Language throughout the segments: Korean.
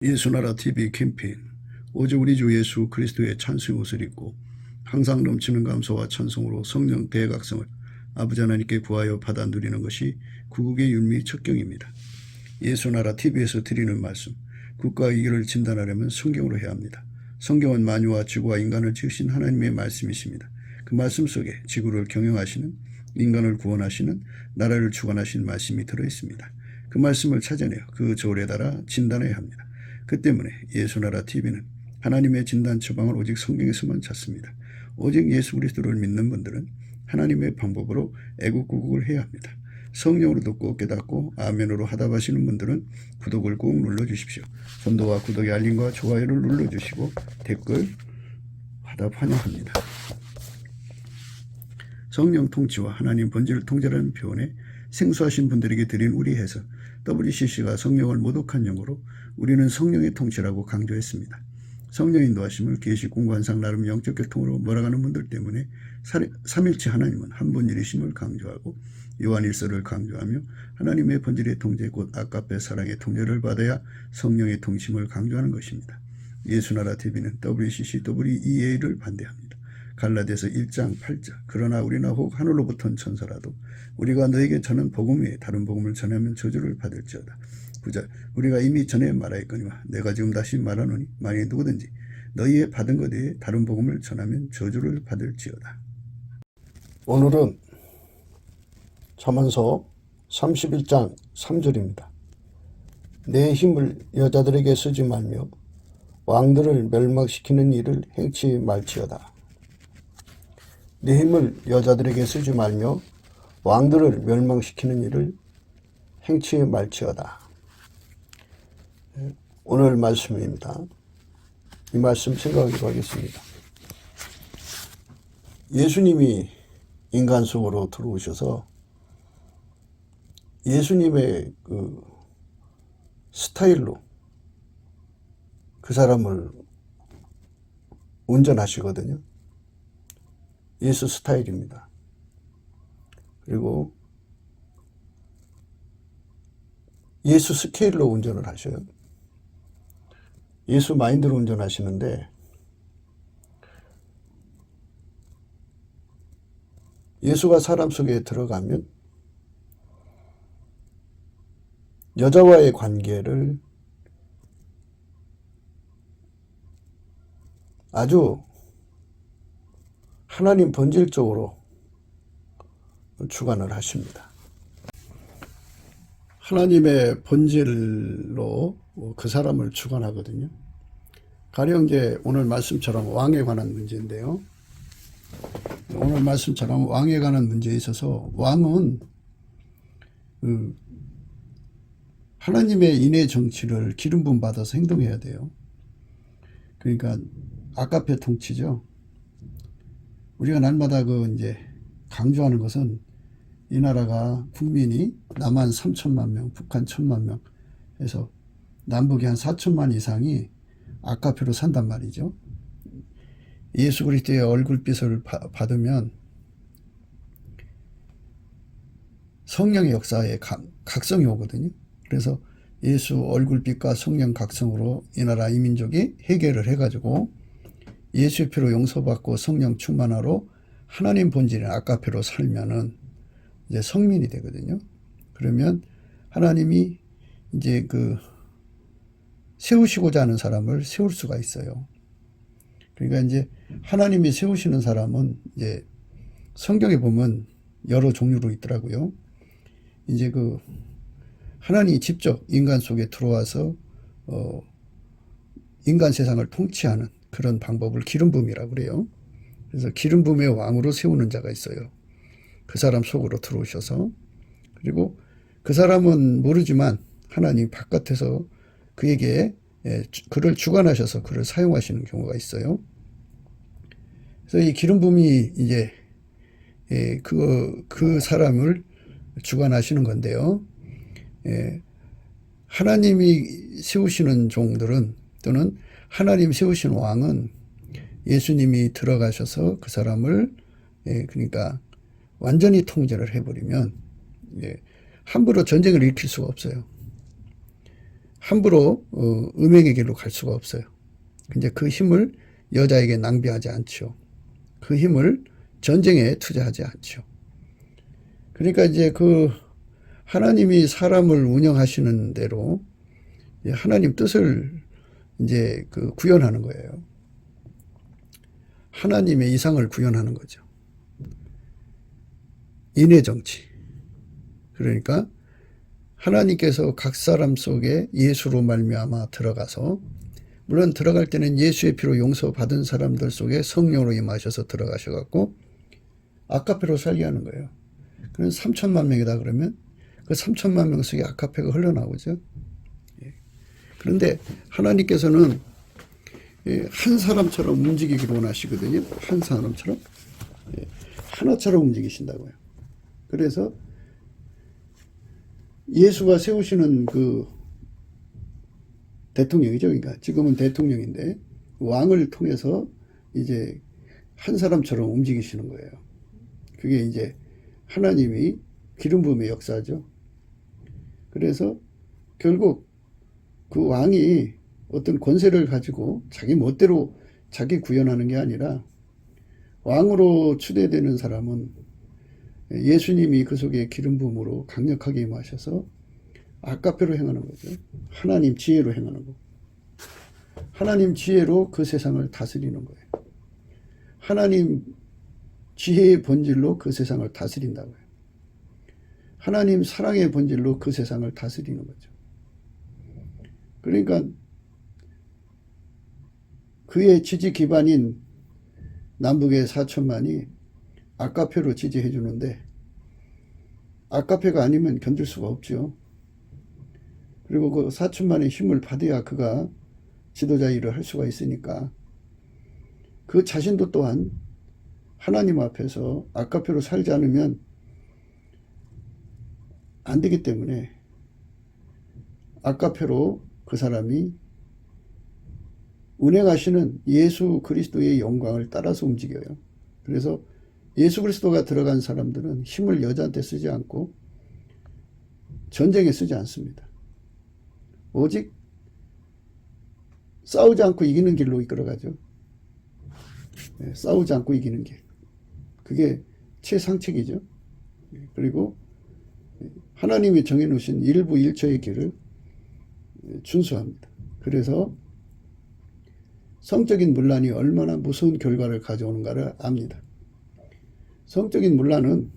예수나라 TV 캠페인 오직 우리 주 예수 그리스도의 찬송의 옷을 입고 항상 넘치는 감사와 찬송으로 성령 대각성을 아버지 하나님께 구하여 받아 누리는 것이 구국의 윤미 척경입니다. 예수나라 TV에서 드리는 말씀, 국가 위기를 진단하려면 성경으로 해야 합니다. 성경은 만유와 지구와 인간을 지으신 하나님의 말씀이십니다. 그 말씀 속에 지구를 경영하시는, 인간을 구원하시는, 나라를 주관하시는 말씀이 들어있습니다. 그 말씀을 찾아내어 그 저울에 달아 진단해야 합니다. 그 때문에 예수나라 TV는 하나님의 진단 처방을 오직 성경에서만 찾습니다. 오직 예수 그리스도를 믿는 분들은 하나님의 방법으로 애국구국을 해야 합니다. 성령으로 듣고 깨닫고 아멘으로 하답하시는 분들은 구독을 꼭 눌러주십시오. 전도와 구독의 알림과 좋아요를 눌러주시고 댓글 화답 환영합니다. 성령 통치와 하나님 본질을 통제라는 표현에 생소하신 분들에게 드린 우리 해석, WCC가 성령을 모독한 용어로 우리는 성령의 통치라고 강조했습니다. 성령 인도하심을 계시 공관상 나름 영적 교통으로 몰아가는 분들 때문에 삼일체 하나님은 한 분일이심을 강조하고 요한일서를 강조하며 하나님의 본질의 통제 곧 아까페 사랑의 통제를 받아야 성령의 통심을 강조하는 것입니다. 예수나라 TV는 WCC, WEA를 반대합니다. 갈라디아서 1장 8절 그러나 우리나 혹 하늘로부터 천사라도 우리가 너에게 전한 복음 외에 다른 복음을 전하면 저주를 받을지어다. 9절 우리가 이미 전에 말하였거니와 내가 지금 다시 말하노니 만일 누구든지 너희의 받은 것 외에 다른 복음을 전하면 저주를 받을지어다. 오늘은 잠언서 31장 3절입니다. 내 힘을 여자들에게 쓰지 말며 왕들을 멸망시키는 일을 행치 말지어다. 내 힘을 여자들에게 쓰지 말며 왕들을 멸망시키는 일을 행치 말지어다. 오늘 말씀입니다. 이 말씀 생각하기로 하겠습니다. 예수님이 인간 속으로 들어오셔서 예수님의 그 스타일로 그 사람을 운전하시거든요. 예수 스타일입니다. 그리고 예수 스케일로 운전을 하셔요. 예수 마인드로 운전하시는데 예수가 사람 속에 들어가면 여자와의 관계를 아주 하나님 본질적으로 주관을 하십니다. 하나님의 본질로 그 사람을 주관하거든요. 가령 이제 오늘 말씀처럼 왕에 관한 문제인데요. 오늘 말씀처럼 왕에 관한 문제에 있어서 왕은 하나님의 인의 정치를 기름 부음 받아서 행동해야 돼요. 그러니까 아까페 통치죠. 우리가 날마다 이제 강조하는 것은 이 나라가 국민이 남한 3천만 명, 북한 1천만 명 해서 남북이 한 4천만 이상이 아까페로 산단 말이죠. 예수 그리스도의 얼굴빛을 받으면 성령의 역사에 각성이 오거든요. 그래서 예수 얼굴빛과 성령 각성으로 이 나라 이 민족이 해결을 해가지고 예수의 피로 용서받고 성령 충만하로 하나님 본질인 아까페로 살면은 이제 성민이 되거든요. 그러면 하나님이 이제 세우시고자 하는 사람을 세울 수가 있어요. 그러니까 이제 하나님이 세우시는 사람은 이제 성경에 보면 여러 종류로 있더라고요. 이제 하나님이 직접 인간 속에 들어와서 인간 세상을 통치하는 그런 방법을 기름 부음이라고 그래요. 그래서 기름 부음의 왕으로 세우는 자가 있어요. 그 사람 속으로 들어오셔서, 그리고 그 사람은 모르지만 하나님 바깥에서 그에게 그를 주관하셔서 그를 사용하시는 경우가 있어요. 그래서 이 기름 부음이 이제 그 사람을 주관하시는 건데요. 하나님이 세우시는 종들은 또는 하나님 세우신 왕은 예수님이 들어가셔서 그 사람을 그러니까 완전히 통제를 해버리면 함부로 전쟁을 일으킬 수가 없어요. 함부로 음행의 길로 갈 수가 없어요. 이제 그 힘을 여자에게 낭비하지 않죠. 그 힘을 전쟁에 투자하지 않죠. 그러니까 이제 그 하나님이 사람을 운영하시는 대로 하나님 뜻을 이제 그 구현하는 거예요. 하나님의 이상을 구현하는 거죠. 인외정치. 그러니까 하나님께서 각 사람 속에 예수로 말미암아 들어가서, 물론 들어갈 때는 예수의 피로 용서받은 사람들 속에 성령으로 임하셔서 들어가셔갖고 아카페로 살게 하는 거예요. 그럼 3천만 명이다 그러면 그 3천만 명 속에 아카페가 흘러나오죠. 그런데 하나님께서는 한 사람처럼 움직이기를 원하시거든요. 한 사람처럼. 하나처럼 움직이신다고요. 그래서 예수가 세우시는 그 대통령이죠. 그러니까 지금은 대통령인데 왕을 통해서 이제 한 사람처럼 움직이시는 거예요. 그게 이제 하나님이 기름 부음의 역사죠. 그래서 결국 그 왕이 어떤 권세를 가지고 자기 멋대로 자기 구현하는 게 아니라 왕으로 추대되는 사람은 예수님이 그 속에 기름 부음으로 강력하게 임하셔서 아카페로 행하는 거죠. 하나님 지혜로 행하는 거. 하나님 지혜로 그 세상을 다스리는 거예요. 하나님 지혜의 본질로 그 세상을 다스린다고요. 하나님 사랑의 본질로 그 세상을 다스리는 거죠. 그러니까 그의 지지 기반인 남북의 4천만이 아카페로 지지해 주는데 아카페가 아니면 견딜 수가 없죠. 그리고 그 4천만의 힘을 받아야 그가 지도자 일을 할 수가 있으니까 그 자신도 또한 하나님 앞에서 아카페로 살지 않으면 안 되기 때문에 아카페로 그 사람이 운행하시는 예수 그리스도의 영광을 따라서 움직여요. 그래서 예수 그리스도가 들어간 사람들은 힘을 여자한테 쓰지 않고 전쟁에 쓰지 않습니다. 오직 싸우지 않고 이기는 길로 이끌어가죠. 싸우지 않고 이기는 길. 그게 최상책이죠. 그리고 하나님이 정해놓으신 일부 일처의 길을 준수합니다. 그래서 성적인 문란이 얼마나 무서운 결과를 가져오는가를 압니다. 성적인 문란은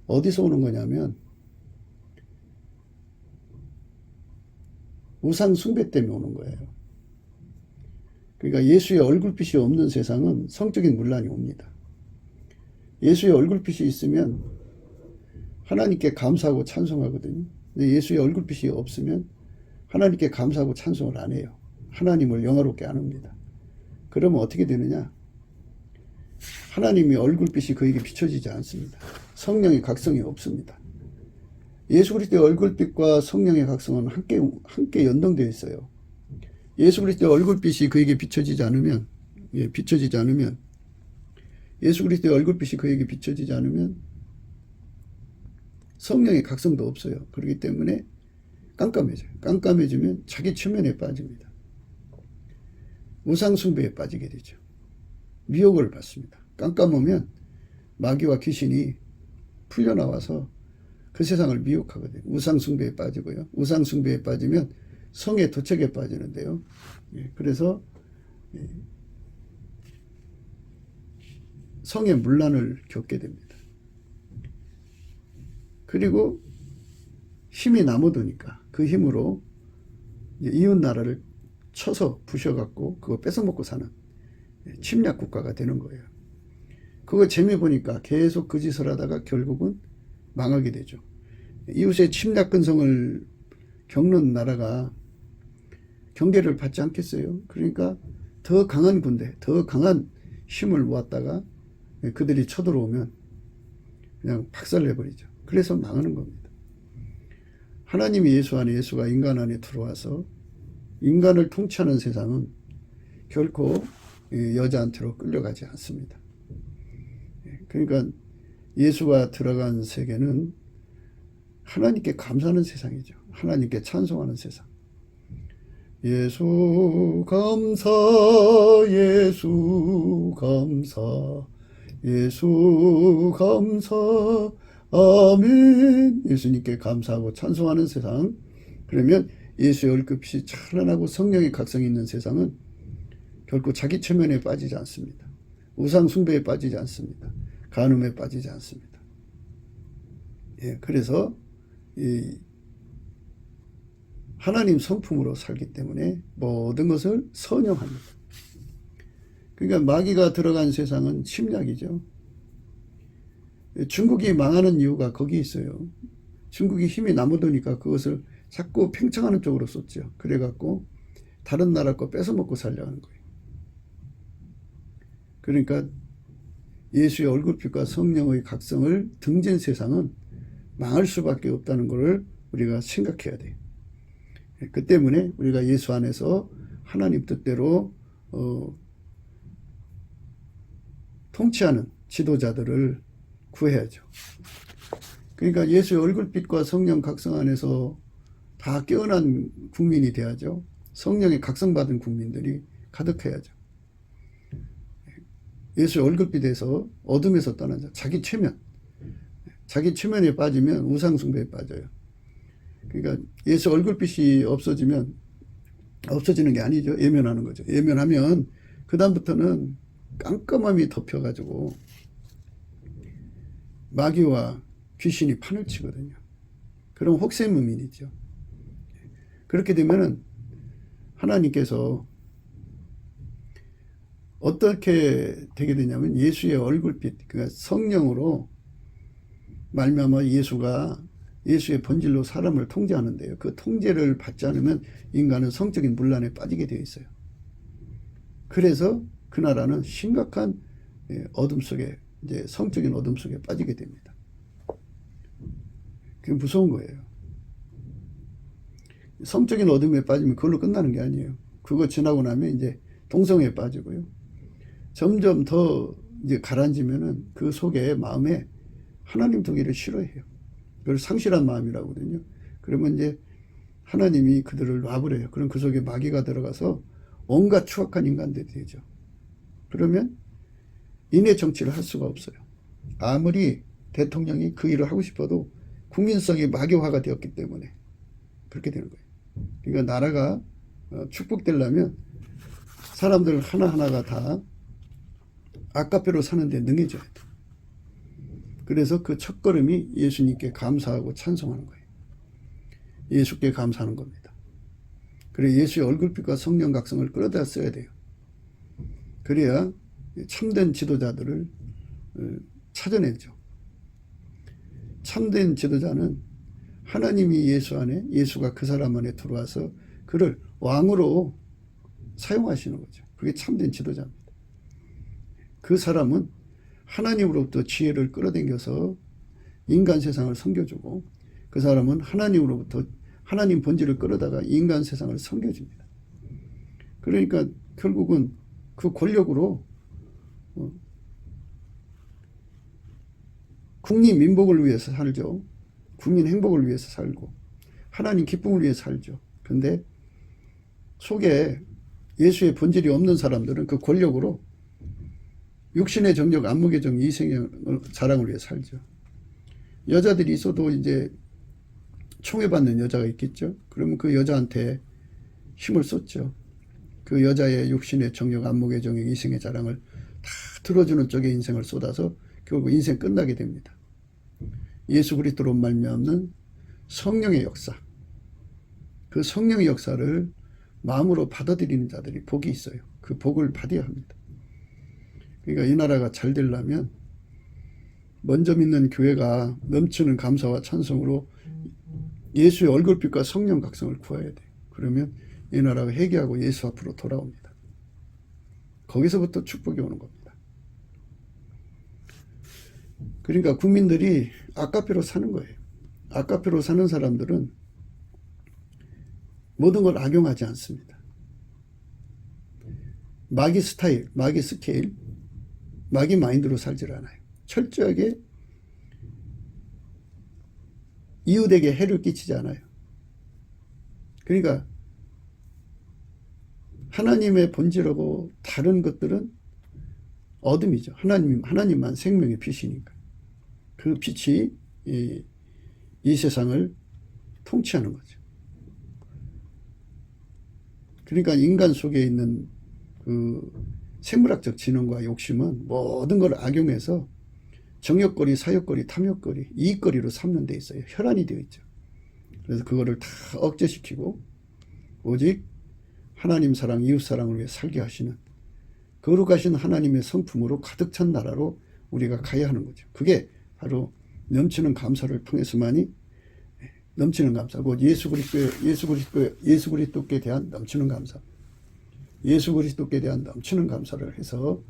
어디서 오는 거냐면 우상 숭배 때문에 오는 거예요. 그러니까 예수의 얼굴빛이 없는 세상은 성적인 문란이 옵니다. 예수의 얼굴빛이 있으면 하나님께 감사하고 찬송하거든요. 근데 예수의 얼굴빛이 없으면 하나님께 감사하고 찬송을 안 해요. 하나님을 영화롭게 안 합니다. 그러면 어떻게 되느냐? 하나님의 얼굴빛이 그에게 비춰지지 않습니다. 성령의 각성이 없습니다. 예수 그리스도의 얼굴빛과 성령의 각성은 함께 연동되어 있어요. 예수 그리스도의 얼굴빛이 그에게 비춰지지 않으면 예수 그리스도의 얼굴빛이 그에게 비춰지지 않으면 성령의 각성도 없어요. 그렇기 때문에 깜깜해져요. 깜깜해지면 자기 최면에 빠집니다. 우상숭배에 빠지게 되죠. 미혹을 받습니다. 깜깜하면 마귀와 귀신이 풀려나와서 그 세상을 미혹하거든요. 우상숭배에 빠지고요. 우상숭배에 빠지면 성의 도책에 빠지는데요. 그래서 성의 문란을 겪게 됩니다. 그리고 힘이 남아도니까 그 힘으로 이웃 나라를 쳐서 부셔갖고 그거 뺏어먹고 사는 침략 국가가 되는 거예요. 그거 재미 보니까 계속 그 짓을 하다가 결국은 망하게 되죠. 이웃의 침략 근성을 겪는 나라가 경계를 받지 않겠어요. 그러니까 더 강한 군대, 더 강한 힘을 모았다가 그들이 쳐들어오면 그냥 박살내버리죠. 그래서 망하는 겁니다. 하나님이 예수 안에, 예수가 인간 안에 들어와서 인간을 통치하는 세상은 결코 여자한테로 끌려가지 않습니다. 그러니까 예수가 들어간 세계는 하나님께 감사하는 세상이죠. 하나님께 찬송하는 세상. 예수 감사, 예수 감사, 예수 감사, 아멘. 예수님께 감사하고 찬송하는 세상. 그러면 예수의 얼굴빛이 찬란하고 성령의 각성이 있는 세상은 결코 자기 체면에 빠지지 않습니다. 우상 숭배에 빠지지 않습니다. 간음에 빠지지 않습니다. 예, 그래서 이 하나님 성품으로 살기 때문에 모든 것을 선용합니다. 그러니까 마귀가 들어간 세상은 침략이죠. 중국이 망하는 이유가 거기 있어요. 중국이 힘이 남아도니까 그것을 자꾸 팽창하는 쪽으로 쏟죠. 그래갖고 다른 나라 거 뺏어먹고 살려는 거예요. 그러니까 예수의 얼굴빛과 성령의 각성을 등진 세상은 망할 수밖에 없다는 것을 우리가 생각해야 돼요. 그 때문에 우리가 예수 안에서 하나님 뜻대로 통치하는 지도자들을 구해야죠. 그러니까 예수의 얼굴빛과 성령 각성 안에서 다 깨어난 국민이 돼야죠. 성령의 각성받은 국민들이 가득해야죠. 예수의 얼굴빛에서 어둠에서 떠난 자, 자기 체면에 빠지면 우상숭배에 빠져요. 그러니까 예수 얼굴빛이 없어지면 없어지는 게 아니죠. 예면하는 거죠. 예면하면 그 다음부터는 깜깜함이 덮여가지고 마귀와 귀신이 판을 치거든요. 그럼 혹세무민이죠. 그렇게 되면은 하나님께서 어떻게 되게 되냐면 예수의 얼굴빛, 그러니까 성령으로 말미암아 예수가 예수의 본질로 사람을 통제하는데요. 그 통제를 받지 않으면 인간은 성적인 문란에 빠지게 되어 있어요. 그래서 그 나라는 심각한 어둠 속에, 이제 성적인 어둠 속에 빠지게 됩니다. 그게 무서운 거예요. 성적인 어둠에 빠지면 그걸로 끝나는 게 아니에요. 그거 지나고 나면 이제 동성애에 빠지고요. 점점 더 이제 가라앉으면은 그 속에 마음에 하나님 두기를 싫어해요. 그걸 상실한 마음이라고 하거든요. 그러면 이제 하나님이 그들을 놔버려요. 그럼 그 속에 마귀가 들어가서 온갖 추악한 인간들이 되죠. 그러면 인의 정치를 할 수가 없어요. 아무리 대통령이 그 일을 하고 싶어도 국민성이 마귀화가 되었기 때문에 그렇게 되는 거예요. 그러니까 나라가 축복되려면 사람들 하나하나가 다 아까페로 사는데 능해져야 돼. 그래서 그 첫걸음이 예수님께 감사하고 찬송하는 거예요. 예수께 감사하는 겁니다. 그래 예수의 얼굴빛과 성령 각성을 끌어다 써야 돼요. 그래야 참된 지도자들을 찾아내죠. 참된 지도자는 하나님이 예수 안에, 예수가 그 사람 안에 들어와서 그를 왕으로 사용하시는 거죠. 그게 참된 지도자입니다. 그 사람은 하나님으로부터 지혜를 끌어당겨서 인간 세상을 섬겨주고, 그 사람은 하나님으로부터 하나님 본질을 끌어다가 인간 세상을 섬겨줍니다. 그러니까 결국은 그 권력으로 국민 민복을 위해서 살죠. 국민 행복을 위해서 살고 하나님 기쁨을 위해서 살죠. 근데 속에 예수의 본질이 없는 사람들은 그 권력으로 육신의 정력, 안목의 정, 이생의 자랑을 위해 살죠. 여자들이 있어도 이제 총애받는 여자가 있겠죠. 그러면 그 여자한테 힘을 쏟죠. 그 여자의 육신의 정력, 안목의 정력, 이생의 자랑을 다 들어주는 쪽에 인생을 쏟아서 결국 인생 끝나게 됩니다. 예수 그리스도로 말미암는 성령의 역사, 그 성령의 역사를 마음으로 받아들이는 자들이 복이 있어요. 그 복을 받아야 합니다. 그러니까 이 나라가 잘 되려면 먼저 믿는 교회가 넘치는 감사와 찬송으로 예수의 얼굴빛과 성령 각성을 구해야 돼요. 그러면 이 나라가 회개하고 예수 앞으로 돌아옵니다. 거기서부터 축복이 오는 겁니다. 그러니까 국민들이 아까페로 사는 거예요. 아까페로 사는 사람들은 모든 걸 악용하지 않습니다. 마귀 스타일, 마귀 스케일, 마귀 마인드로 살질 않아요. 철저하게 이웃에게 해를 끼치지 않아요. 그러니까 하나님의 본질하고 다른 것들은 어둠이죠. 하나님만 생명의 빛이니까. 그 빛이 이 세상을 통치하는 거죠. 그러니까 인간 속에 있는 그 생물학적 지능과 욕심은 모든 걸 악용해서 정욕거리, 사욕거리, 탐욕거리, 이익거리로 삼는 데 있어요. 혈안이 되어 있죠. 그래서 그거를 다 억제시키고 오직 하나님 사랑, 이웃 사랑을 위해 살게 하시는 거룩하신 하나님의 성품으로 가득 찬 나라로 우리가 가야 하는 거죠. 그게 바로 넘치는 감사를 통해서만이 넘치는 감사, 곧 예수 그리스도께 대한 넘치는 감사, 예수 그리스도께 대한 넘치는 감사를 해서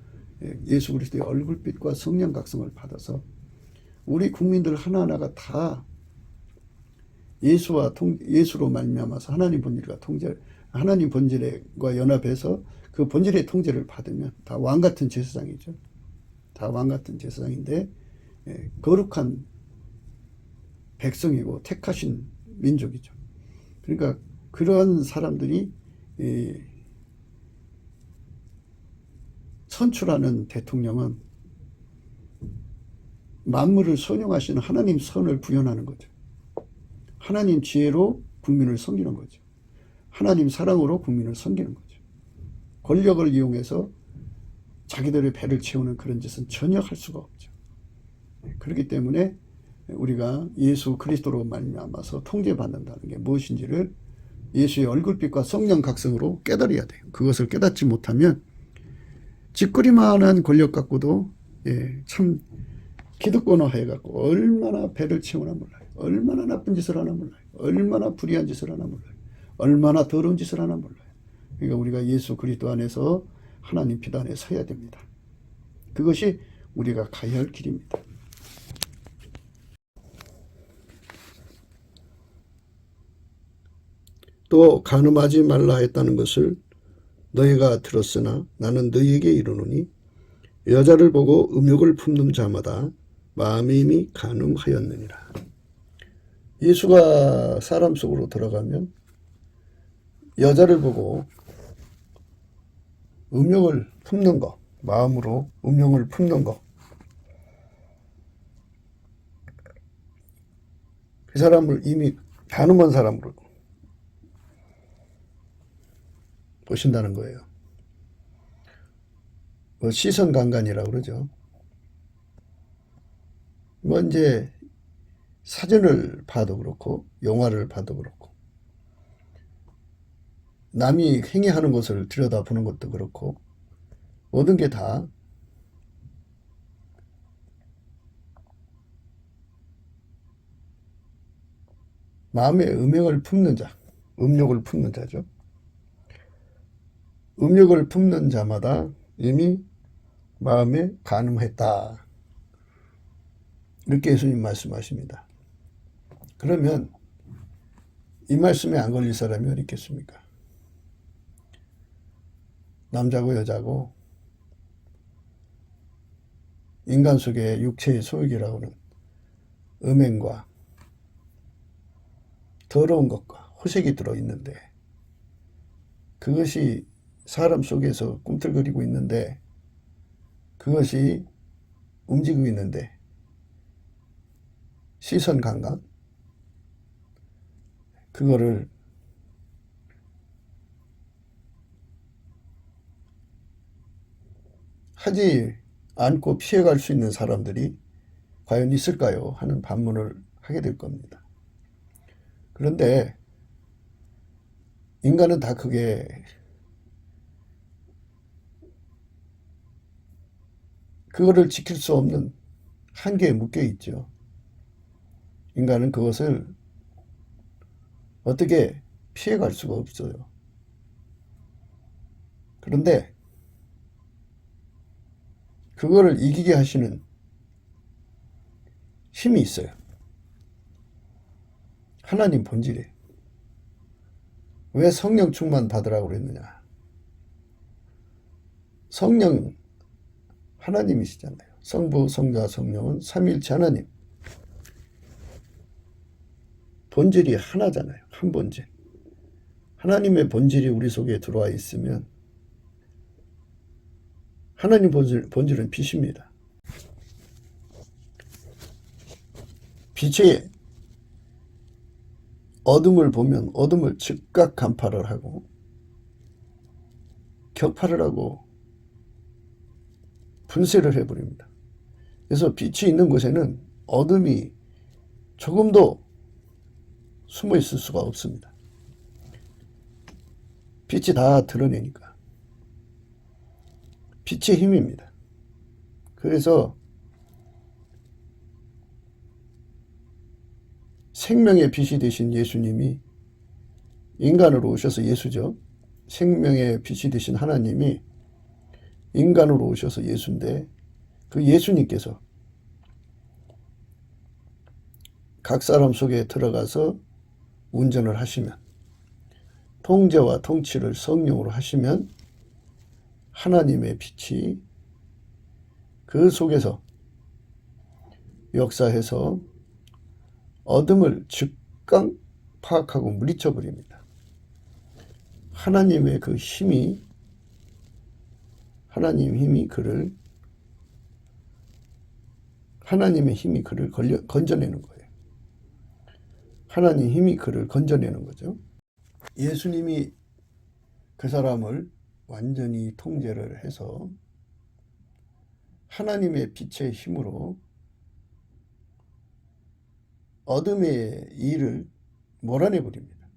예수 그리스도의 얼굴빛과 성령 각성을 받아서 우리 국민들 하나하나가 다 예수로 말미암아서 하나님 본질과 연합해서 그 본질의 통제를 받으면 다 왕같은 제사장이죠. 다 왕같은 제사장인데 거룩한 백성이고 택하신 민족이죠. 그러니까 그런 사람들이 선출하는 대통령은 만물을 선용하시는 하나님 선을 구현하는 거죠. 하나님 지혜로 국민을 섬기는 거죠. 하나님 사랑으로 국민을 섬기는 거죠. 권력을 이용해서 자기들의 배를 채우는 그런 짓은 전혀 할 수가 없죠. 그렇기 때문에 우리가 예수 그리스도로 말미암아서 통제받는다는 게 무엇인지를 예수의 얼굴빛과 성령 각성으로 깨달아야 돼요. 그것을 깨닫지 못하면 짓거리만한 권력 갖고도 참 기득권화 해갖고 얼마나 배를 채우나 몰라요. 얼마나 나쁜 짓을 하나 몰라요. 얼마나 불의한 짓을 하나 몰라요. 얼마나 더러운 짓을 하나 몰라요. 그러니까 우리가 예수 그리스도 안에서 하나님 빛 안에 서야 됩니다. 그것이 우리가 가야 할 길입니다. 또 간음하지 말라 했다는 것을 너희가 들었으나 나는 너희에게 이르노니 여자를 보고 음욕을 품는 자마다 마음이 이미 간음하였느니라. 예수가 사람 속으로 들어가면 여자를 보고 음욕을 품는 거, 마음으로 음욕을 품는 거, 그 사람을 이미 간음한 사람으로 보신다는 거예요. 시선 강간이라고 그러죠. 이제 사진을 봐도 그렇고 영화를 봐도 그렇고 남이 행위하는 것을 들여다보는 것도 그렇고 모든 게 다 마음에 음욕을 품는 자, 음욕을 품는 자죠. 음욕을 품는 자마다 이미 마음에 간음했다. 이렇게 예수님 말씀하십니다. 그러면 이 말씀에 안 걸릴 사람이 어디 있겠습니까? 남자고 여자고 인간 속에 육체의 소욕이라고 하는 음행과 더러운 것과 호색이 들어있는데 그것이 사람 속에서 꿈틀거리고 있는데 그것이 움직이고 있는데 시선 감각 그거를 하지 않고 피해갈 수 있는 사람들이 과연 있을까요? 하는 반문을 하게 될 겁니다. 그런데 인간은 다 그게 그거를 지킬 수 없는 한계에 묶여 있죠. 인간은 그것을 어떻게 피해갈 수가 없어요. 그런데 그거를 이기게 하시는 힘이 있어요. 하나님 본질에. 왜 성령 충만 받으라고 그랬느냐? 성령 하나님이시잖아요. 성부, 성자, 성령은 삼위일체 하나님. 본질이 하나잖아요. 한 본질. 하나님의 본질이 우리 속에 들어와 있으면 하나님 본질은 빛입니다. 빛의 어둠을 보면 어둠을 즉각 간파를 하고 격파를 하고 분쇄를 해버립니다. 그래서 빛이 있는 곳에는 어둠이 조금도 숨어 있을 수가 없습니다. 빛이 다 드러내니까. 빛의 힘입니다. 그래서 생명의 빛이 되신 예수님이 인간으로 오셔서, 예수죠. 생명의 빛이 되신 하나님이 인간으로 오셔서 예수인데, 그 예수님께서 각 사람 속에 들어가서 운전을 하시면, 통제와 통치를 성령으로 하시면 하나님의 빛이 그 속에서 역사해서 어둠을 즉각 파악하고 물리쳐버립니다. 하나님의 그 힘이, 하나님의 힘이 그를 건져내는 거예요. 하나님 힘이 그를 건져내는 거죠. 예수님이 그 사람을 완전히 통제를 해서 하나님의 빛의 힘으로 어둠의 일을 몰아내버립니다.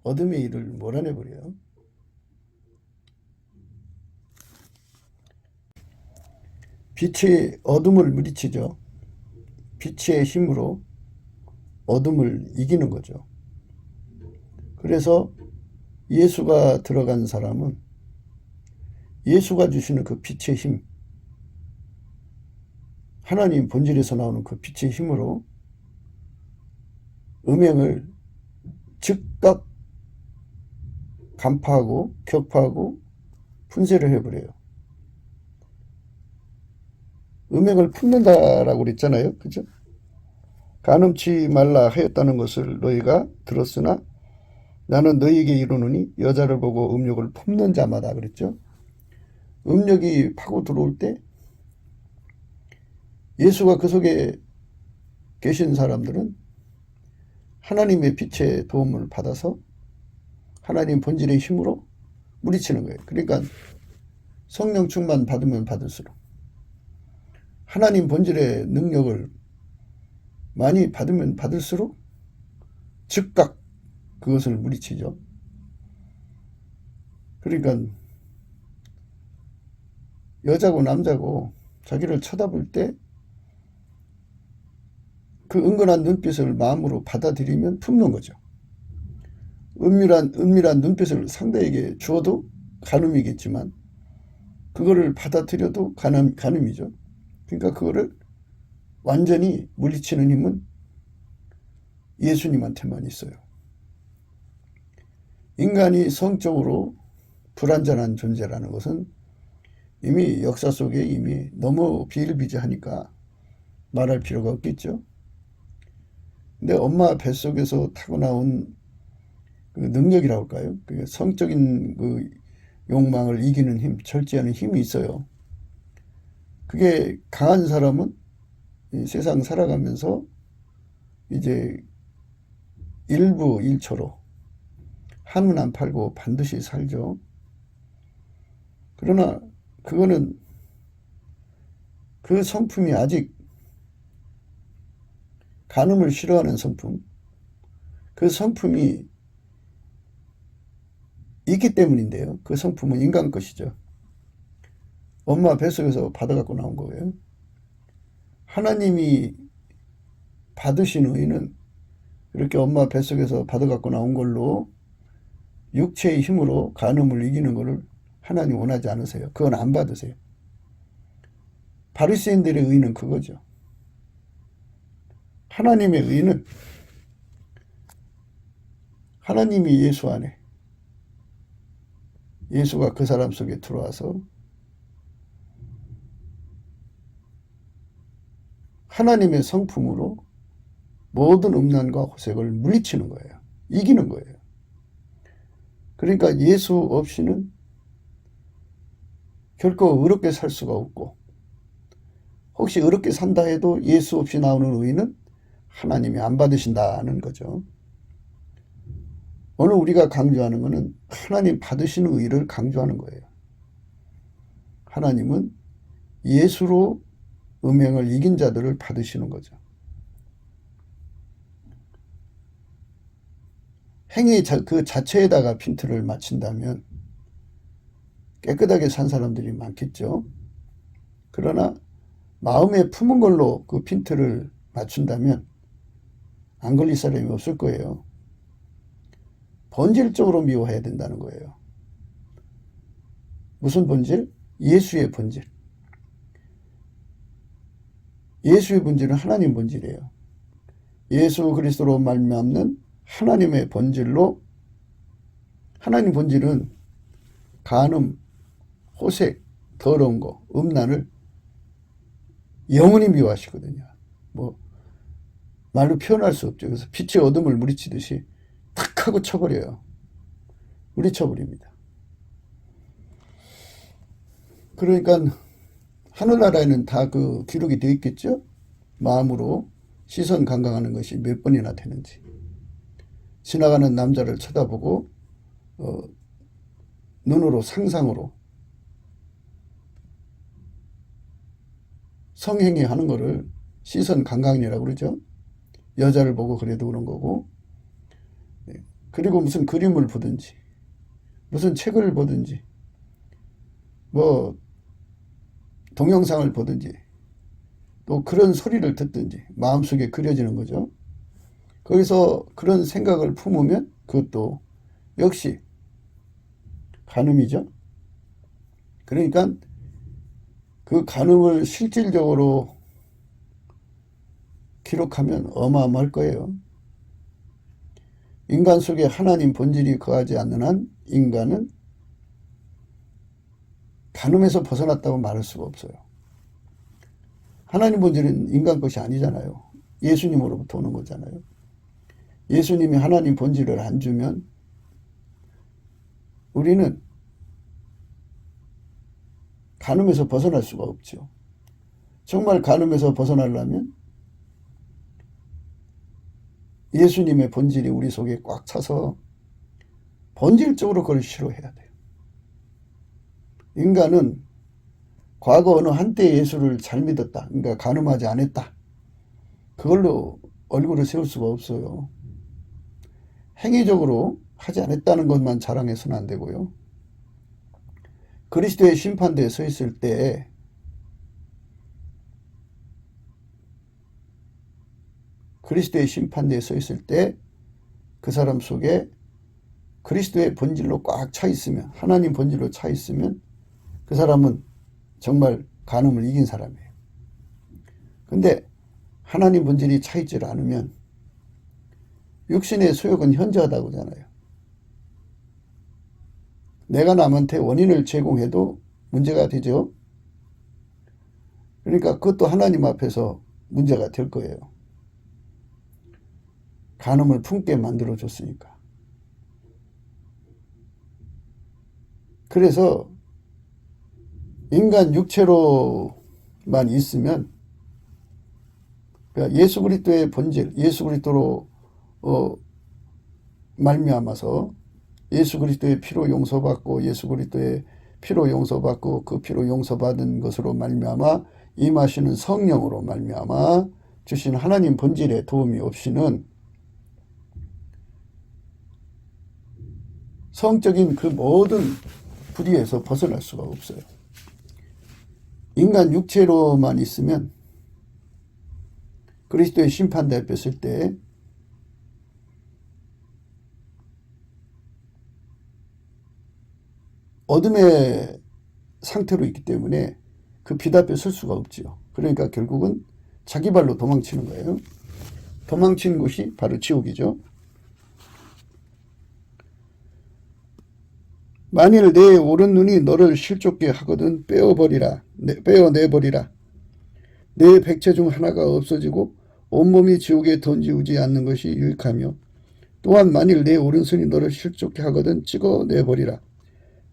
어둠의 일을 몰아내버려요. 빛이 어둠을 물리치죠. 빛의 힘으로 어둠을 이기는 거죠. 그래서 예수가 들어간 사람은 예수가 주시는 그 빛의 힘, 하나님 본질에서 나오는 그 빛의 힘으로 음행을 즉각 간파하고 격파하고 분쇄를 해버려요. 음행을 품는다라고 그랬잖아요. 그죠? 간음치 말라 하였다는 것을 너희가 들었으나 나는 너희에게 이르노니 여자를 보고 음욕을 품는 자마다 그랬죠. 음욕이 파고 들어올 때 예수가 그 속에 계신 사람들은 하나님의 빛의 도움을 받아서 하나님 본질의 힘으로 물리치는 거예요. 그러니까 성령 충만 받으면 받을수록, 하나님 본질의 능력을 많이 받으면 받을수록 즉각 그것을 물리치죠. 그러니까 여자고 남자고 자기를 쳐다볼 때 그 은근한 눈빛을 마음으로 받아들이면 품는 거죠. 은밀한 눈빛을 상대에게 주어도 간음이겠지만 그거를 받아들여도 간음이죠. 그러니까 그거를 완전히 물리치는 힘은 예수님한테만 있어요. 인간이 성적으로 불완전한 존재라는 것은 이미 역사 속에 이미 너무 비일비재하니까 말할 필요가 없겠죠. 근데 엄마 뱃속에서 타고나온 그 능력이라고 할까요? 그 성적인 그 욕망을 이기는 힘, 절제하는 힘이 있어요. 그게 강한 사람은 이 세상 살아가면서 이제 일부 일초로 한눈 안 팔고 반드시 살죠. 그러나 그거는 그 성품이 아직 간음을 싫어하는 성품, 그 성품이 있기 때문인데요. 그 성품은 인간 것이죠. 엄마 뱃속에서 받아갖고 나온 거예요. 하나님이 받으신 의는 이렇게 엄마 뱃속에서 받아갖고 나온 걸로 육체의 힘으로 간음을 이기는 것을 하나님 원하지 않으세요. 그건 안 받으세요. 바리새인들의 의는 그거죠. 하나님의 의는 하나님이 예수 안에, 예수가 그 사람 속에 들어와서 하나님의 성품으로 모든 음란과 호색을 물리치는 거예요. 이기는 거예요. 그러니까 예수 없이는 결코 의롭게 살 수가 없고, 혹시 의롭게 산다 해도 예수 없이 나오는 의는 하나님이 안 받으신다는 거죠. 오늘 우리가 강조하는 것은 하나님 받으시는 의를 강조하는 거예요. 하나님은 예수로 음행을 이긴 자들을 받으시는 거죠. 행위 그 자체에다가 핀트를 맞춘다면 깨끗하게 산 사람들이 많겠죠. 그러나 마음에 품은 걸로 그 핀트를 맞춘다면 안 걸릴 사람이 없을 거예요. 본질적으로 미워해야 된다는 거예요. 무슨 본질? 예수의 본질. 예수의 본질은 하나님 본질이에요. 예수 그리스도로 말미암는 하나님의 본질로, 하나님 본질은 간음, 호색, 더러운 거, 음란을 영원히 미워하시거든요. 말로 표현할 수 없죠. 그래서 빛이 어둠을 물리치듯이 탁 하고 쳐버려요. 물리쳐버립니다. 그러니까 하늘나라에는 다 그 기록이 되어 있겠죠. 마음으로 시선 감각하는 것이 몇 번이나 되는지, 지나가는 남자를 쳐다보고 눈으로 상상으로 성행위 하는 거를 시선 감각이라고 그러죠. 여자를 보고 그래도 그런 거고, 그리고 무슨 그림을 보든지 무슨 책을 보든지 동영상을 보든지 또 그런 소리를 듣든지 마음속에 그려지는 거죠. 거기서 그런 생각을 품으면 그것도 역시 간음이죠. 그러니까 그 간음을 실질적으로 기록하면 어마어마할 거예요. 인간 속에 하나님 본질이 거하지 않는 한 인간은 간음에서 벗어났다고 말할 수가 없어요. 하나님 본질은 인간 것이 아니잖아요. 예수님으로부터 오는 거잖아요. 예수님이 하나님 본질을 안 주면 우리는 간음에서 벗어날 수가 없죠. 정말 간음에서 벗어나려면 예수님의 본질이 우리 속에 꽉 차서 본질적으로 그걸 싫어해야 돼요. 인간은 과거 어느 한때 예수를 잘 믿었다, 그러니까 간음하지 않았다, 그걸로 얼굴을 세울 수가 없어요. 행위적으로 하지 않았다는 것만 자랑해서는 안 되고요. 그리스도의 심판대에 서 있을 때 그 사람 속에 그리스도의 본질로 꽉 차 있으면, 하나님 본질로 차 있으면 그 사람은 정말 간음을 이긴 사람이에요. 근데 하나님 본질이 차 있질 않으면 육신의 소욕은 현저하다고 하잖아요. 내가 남한테 원인을 제공해도 문제가 되죠. 그러니까 그것도 하나님 앞에서 문제가 될 거예요. 간음을 품게 만들어줬으니까. 그래서 인간 육체로만 있으면, 그러니까 예수 그리스도의 본질, 예수 그리스도로 말미암아서 예수 그리스도의 피로 용서받고, 예수 그리스도의 피로 용서받고, 그 피로 용서받은 것으로 말미암아 임하시는 성령으로 말미암아 주신 하나님 본질의 도움이 없이는 성적인 그 모든 불의에서 벗어날 수가 없어요. 인간 육체로만 있으면 그리스도의 심판대에 뺐을 때 어둠의 상태로 있기 때문에 그 빛 앞에 설 수가 없지요. 그러니까 결국은 자기 발로 도망치는 거예요. 도망치는 곳이 바로 지옥이죠. 만일 내 오른 눈이 너를 실족게 하거든 빼어내버리라. 내 백체 중 하나가 없어지고 온몸이 지옥에 던지우지 않는 것이 유익하며, 또한 만일 내 오른손이 너를 실족게 하거든 찍어내버리라.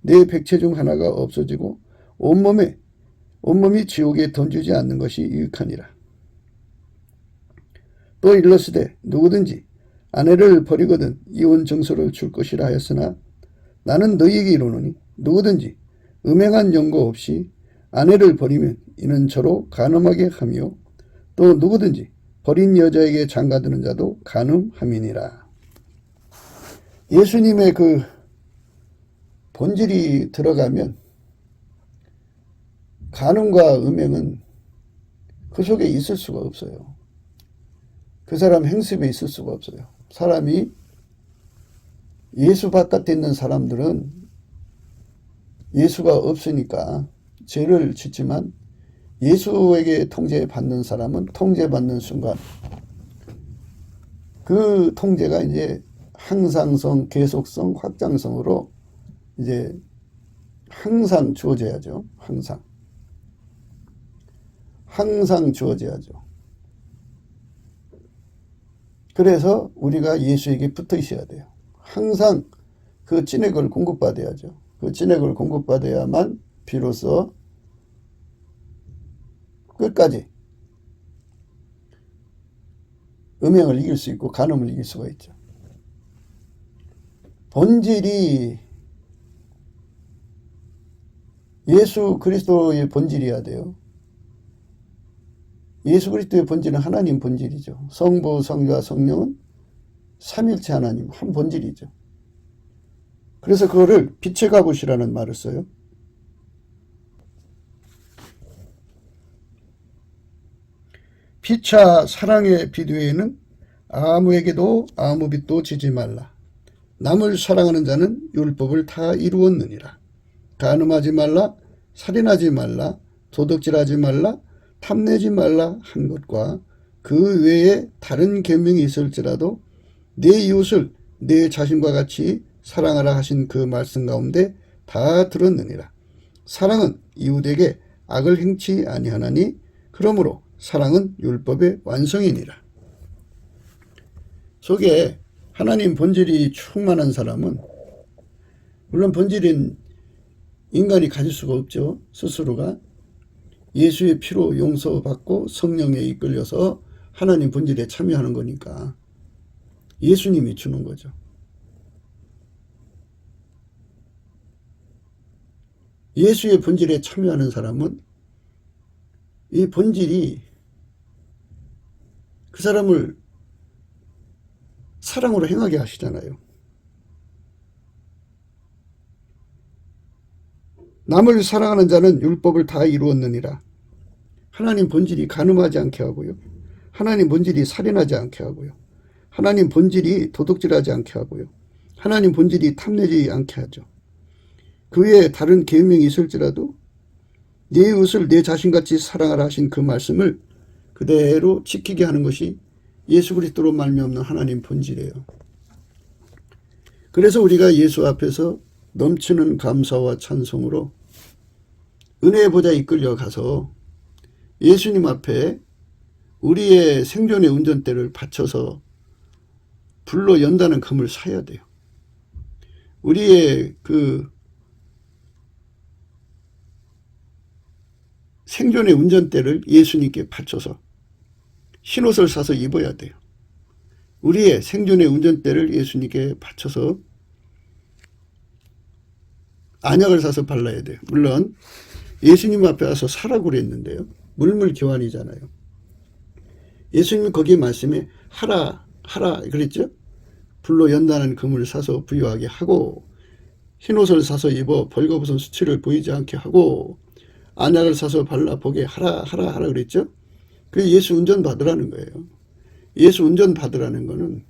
내 백체 중 하나가 없어지고 온몸이 지옥에 던지지 않는 것이 유익하니라. 또 일러스되 누구든지 아내를 버리거든 이혼 증서를 줄 것이라 하였으나 나는 너희에게 이르노니 누구든지 음행한 연고 없이 아내를 버리면 이는 저로 간음하게 하며 또 누구든지 버린 여자에게 장가드는 자도 간음함이니라. 예수님의 그 본질이 들어가면 간음과 음행은 그 속에 있을 수가 없어요. 그 사람 행습에 있을 수가 없어요. 사람이 예수 바깥에 있는 사람들은 예수가 없으니까 죄를 짓지만 예수에게 통제받는 사람은 통제받는 순간 그 통제가 이제 항상성, 계속성, 확장성으로 이제 항상 주어져야죠. 항상 주어져야죠. 그래서 우리가 예수에게 붙어 있어야 돼요. 항상 그 진액을 공급받아야죠. 그 진액을 공급받아야만 비로소 끝까지 음행을 이길 수 있고 간음을 이길 수가 있죠. 본질이 예수 그리스도의 본질이어야 돼요. 예수 그리스도의 본질은 하나님 본질이죠. 성부, 성자, 성령은 삼일체 하나님 한 본질이죠. 그래서 그거를 빛의 갑옷이라는 말을 써요. 피차 사랑의 빛 외에는 아무에게도 아무 빛도 지지 말라. 남을 사랑하는 자는 율법을 다 이루었느니라. 간음하지 말라, 살인하지 말라, 도둑질하지 말라, 탐내지 말라 한 것과 그 외에 다른 계명이 있을지라도 내 이웃을 내 자신과 같이 사랑하라 하신 그 말씀 가운데 다 들었느니라. 사랑은 이웃에게 악을 행치 아니하나니 그러므로 사랑은 율법의 완성이니라. 속에 하나님 본질이 충만한 사람은 물론 본질인 인간이 가질 수가 없죠. 스스로가 예수의 피로 용서받고 성령에 이끌려서 하나님 본질에 참여하는 거니까 예수님이 주는 거죠. 예수의 본질에 참여하는 사람은 이 본질이 그 사람을 사랑으로 행하게 하시잖아요. 남을 사랑하는 자는 율법을 다 이루었느니라. 하나님 본질이 간음하지 않게 하고요. 하나님 본질이 살인하지 않게 하고요. 하나님 본질이 도둑질하지 않게 하고요. 하나님 본질이 탐내지 않게 하죠. 그 외에 다른 계명이 있을지라도 내 이웃을 내 자신같이 사랑하라 하신 그 말씀을 그대로 지키게 하는 것이 예수 그리스도로 말미암는 하나님 본질이에요. 그래서 우리가 예수 앞에서 넘치는 감사와 찬송으로 은혜의 보좌에 이끌려 가서 예수님 앞에 우리의 생존의 운전대를 바쳐서 불로 연다는 금을 사야 돼요. 우리의 그 생존의 운전대를 예수님께 바쳐서 흰옷을 사서 입어야 돼요. 우리의 생존의 운전대를 예수님께 바쳐서 안약을 사서 발라야 돼요. 물론 예수님 앞에 와서 사라고 그랬는데요. 물물교환이잖아요. 예수님이 거기에 말씀에 하라 그랬죠. 불로 연다는 금을 사서 부유하게 하고 흰옷을 사서 입어 벌거벗은 수치를 보이지 않게 하고 안약을 사서 발라보게 하라 그랬죠. 그게 예수 운전 받으라는 거예요. 예수 운전 받으라는 거는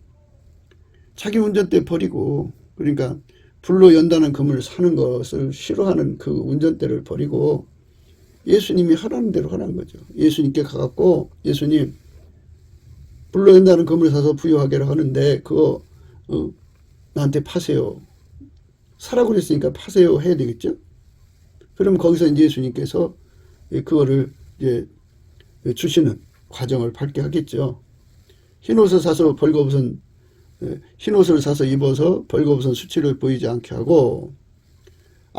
자기 운전대 버리고, 그러니까 불로 연다는 금을 사는 것을 싫어하는 그 운전대를 버리고 예수님이 하라는 대로 하라는 거죠. 예수님께 가갖고 예수님 불로 연다는 금을 사서 부유하게 하는데 그거 나한테 파세요. 사라고 그랬으니까 파세요 해야 되겠죠. 그럼 거기서 이제 예수님께서 그거를 이제 주시는 과정을 밟게 하겠죠. 흰옷을 사서 흰옷을 사서 입어서 벌거벗은 수치를 보이지 않게 하고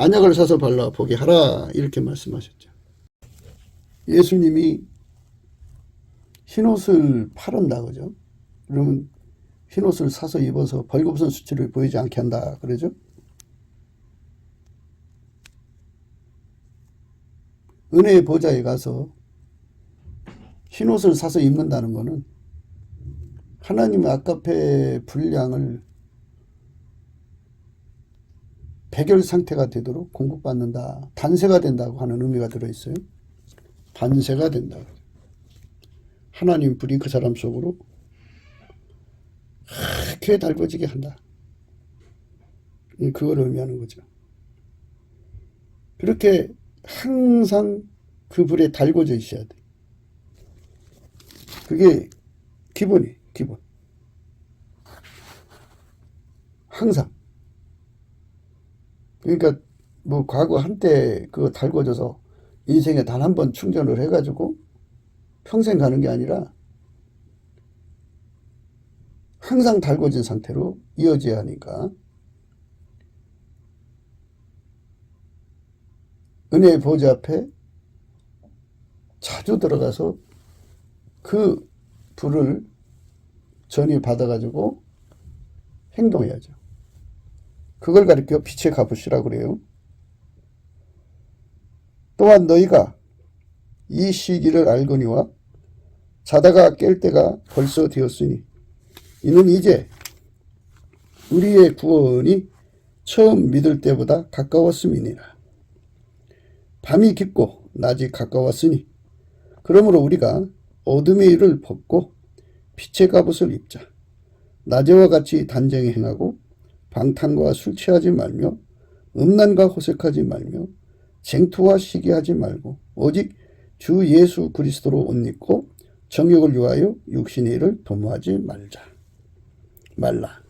안약을 사서 발라 보게 하라 이렇게 말씀하셨죠. 예수님이 흰옷을 팔은다 그죠? 그러면 흰옷을 사서 입어서 벌거벗은 수치를 보이지 않게 한다 그러죠? 은혜의 보좌에 가서 흰옷을 사서 입는다는 것은 하나님의 아가페 분량을 백열 상태가 되도록 공급받는다. 단세가 된다고 하는 의미가 들어있어요. 단세가 된다. 하나님 불이 그 사람 속으로 하얗게 달궈지게 한다. 그걸 의미하는 거죠. 그렇게 항상 그 불에 달궈져 있어야 돼. 그게 기본. 항상. 그러니까 뭐 과거 한때 그거 달궈져서 인생에 단 한 번 충전을 해가지고 평생 가는 게 아니라 항상 달궈진 상태로 이어져야 하니까 은혜의 보좌 앞에 자주 들어가서 그 불을 전이 받아가지고 행동해야죠. 그걸 가리켜 빛의 갑옷이라고 그래요. 또한 너희가 이 시기를 알거니와 자다가 깰 때가 벌써 되었으니 이는 이제 우리의 구원이 처음 믿을 때보다 가까웠음이니라. 밤이 깊고 낮이 가까웠으니 그러므로 우리가 어둠의 일을 벗고 빛의 갑옷을 입자. 낮에와 같이 단정히 행하고 방탕과 술 취하지 말며 음란과 호색하지 말며 쟁투와 시기하지 말고 오직 주 예수 그리스도로 옷 입고 정욕을 위하여 육신의 일을 도모하지 말라.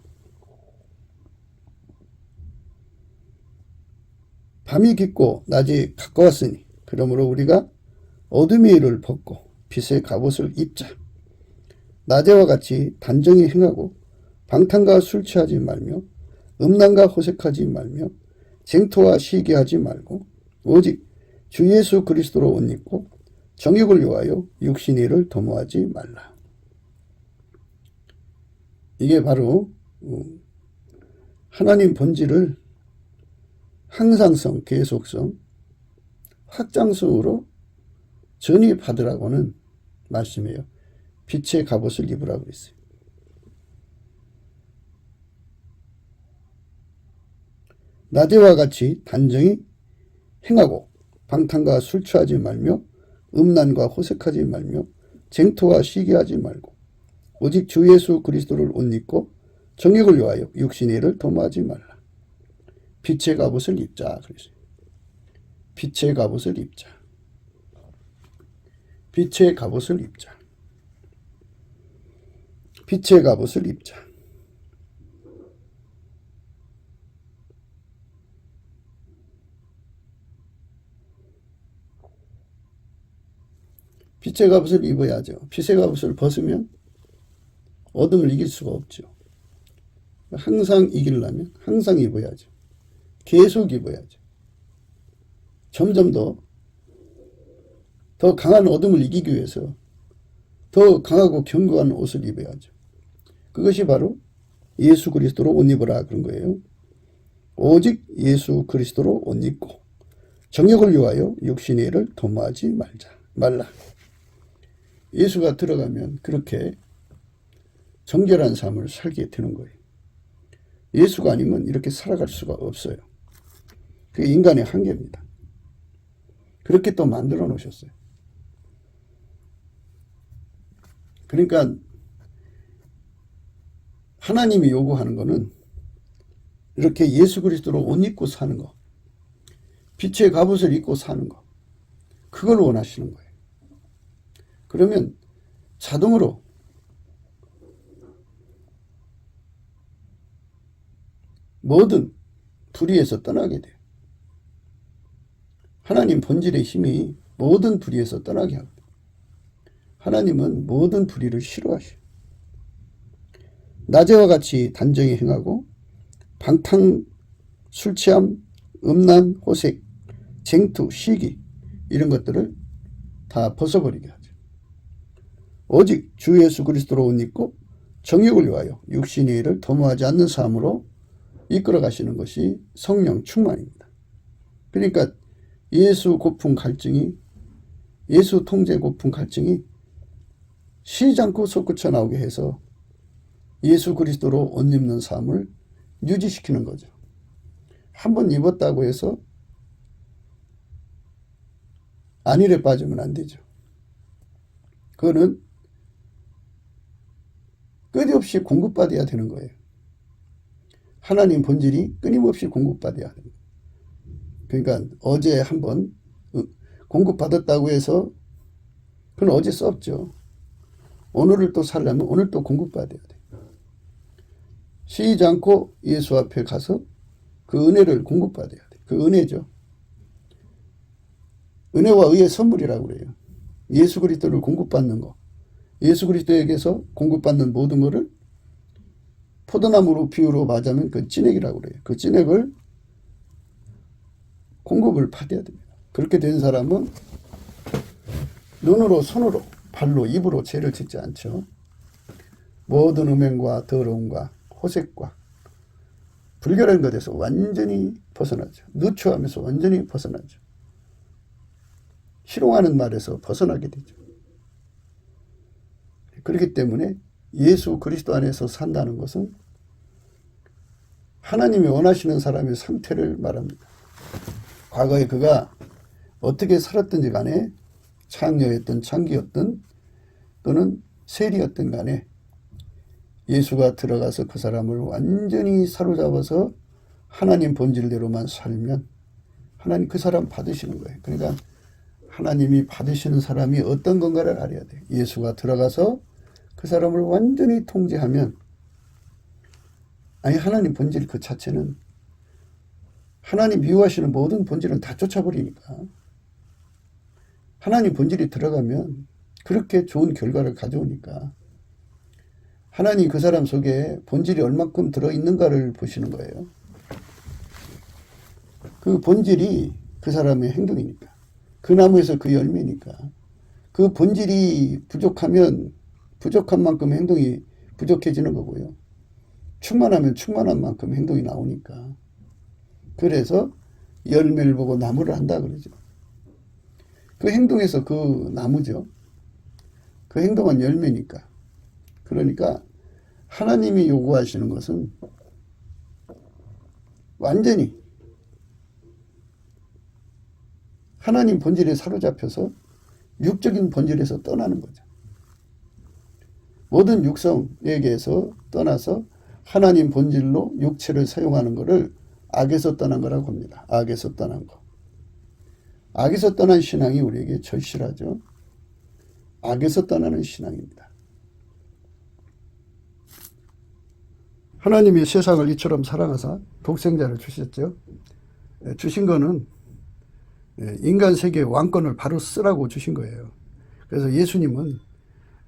밤이 깊고 낮이 가까웠으니 그러므로 우리가 어둠의 일을 벗고 빛의 갑옷을 입자. 낮에와 같이 단정히 행하고 방탕과 술 취하지 말며 음란과 호색하지 말며 쟁토와 시기하지 말고 오직 주 예수 그리스도로 옷 입고 정욕을 위하여 육신의 일을 도모하지 말라. 이게 바로 하나님 본질을 항상성, 계속성, 확장성으로 전입하더라고는 말씀이에요. 빛의 갑옷을 입으라고 그랬어요. 낮에와 같이 단정히 행하고 방탕과 술 취하지 말며 음란과 호색하지 말며 쟁토와 시기하지 말고 오직 주 예수 그리스도를 옷 입고 정욕을 위하여 육신의 일을 도모하지 말라. 빛의 갑옷을 입자. 그랬어요. 빛의 갑옷을 입자. 빛의 갑옷을 입자. 빛의 갑옷을 입자. 빛의 갑옷을 입어야죠. 빛의 갑옷을 벗으면 어둠을 이길 수가 없죠. 항상 이기려면 항상 입어야죠. 계속 입어야죠. 점점 더 강한 어둠을 이기기 위해서 더 강하고 견고한 옷을 입어야죠. 그것이 바로 예수 그리스도로 옷 입으라 그런 거예요. 오직 예수 그리스도로 옷 입고 정욕을 위하여 육신의 일을 도모하지 말라. 예수가 들어가면 그렇게 정결한 삶을 살게 되는 거예요. 예수가 아니면 이렇게 살아갈 수가 없어요. 그게 인간의 한계입니다. 그렇게 또 만들어 놓으셨어요. 그러니까 하나님이 요구하는 거는 이렇게 예수 그리스도로 옷 입고 사는 거, 빛의 갑옷을 입고 사는 거, 그걸 원하시는 거예요. 그러면 자동으로 모든 불의에서 떠나게 돼요. 하나님 본질의 힘이 모든 불의에서 떠나게 합니다. 하나님은 모든 불의를 싫어하셔요. 낮에와 같이 단정히 행하고 방탕, 술취함, 음란, 호색, 쟁투, 시기 이런 것들을 다 벗어버리게 하죠. 오직 주 예수 그리스도로 옷 입고 정욕을 위하여 육신의 일을 도모하지 않는 삶으로 이끌어 가시는 것이 성령 충만입니다. 그러니까 예수 고품 갈증이, 예수 통제 고품 갈증이 쉬지 않고 솟구쳐 나오게 해서 예수 그리스도로 옷 입는 삶을 유지시키는 거죠. 한번 입었다고 해서 안일에 빠지면 안 되죠. 그거는 끊임없이 공급받아야 되는 거예요. 하나님 본질이 끊임없이 공급받아야 합니다. 그러니까 어제 한번 공급받았다고 해서 그건 어제 썼죠. 오늘을 또 살려면 오늘 또 공급받아야 돼요. 쉬지 않고 예수 앞에 가서 그 은혜를 공급받아야 돼요. 그 은혜죠. 은혜와 의의 선물이라고 그래요. 예수 그리스도를 공급받는 거. 예수 그리스도에게서 공급받는 모든 것을 포도나무로 비유로 맞으면 그 찐액이라고 그래요. 그 찐액을 공급을 받아야 됩니다. 그렇게 된 사람은 눈으로, 손으로, 발로, 입으로 죄를 짓지 않죠. 모든 음행과 더러움과 호색과 불결한 것에서 완전히 벗어나죠. 누추하면서 완전히 벗어나죠. 희롱하는 말에서 벗어나게 되죠. 그렇기 때문에 예수 그리스도 안에서 산다는 것은 하나님이 원하시는 사람의 상태를 말합니다. 과거에 그가 어떻게 살았든지 간에 창녀였든 창기였든 또는 세리였든 간에 예수가 들어가서 그 사람을 완전히 사로잡아서 하나님 본질대로만 살면 하나님 그 사람 받으시는 거예요. 그러니까 하나님이 받으시는 사람이 어떤 건가를 알아야 돼요. 예수가 들어가서 그 사람을 완전히 통제하면, 아니 하나님 본질 그 자체는 하나님 미워하시는 모든 본질은 다 쫓아버리니까 하나님 본질이 들어가면 그렇게 좋은 결과를 가져오니까 하나님 그 사람 속에 본질이 얼마큼 들어있는가를 보시는 거예요. 그 본질이 그 사람의 행동이니까, 그 나무에서 그 열매니까, 그 본질이 부족하면 부족한 만큼 행동이 부족해지는 거고요. 충만하면 충만한 만큼 행동이 나오니까. 그래서 열매를 보고 나무를 한다 그러죠. 그 행동에서 그 나무죠. 그 행동은 열매니까. 그러니까 하나님이 요구하시는 것은 완전히 하나님 본질에 사로잡혀서 육적인 본질에서 떠나는 거죠. 모든 육성에게서 떠나서 하나님 본질로 육체를 사용하는 것을 악에서 떠난 거라고 합니다. 악에서 떠난 거. 악에서 떠난 신앙이 우리에게 절실하죠. 악에서 떠나는 신앙입니다. 하나님이 세상을 이처럼 사랑하사 독생자를 주셨죠. 주신 거는 인간 세계의 왕권을 바로 쓰라고 주신 거예요. 그래서 예수님은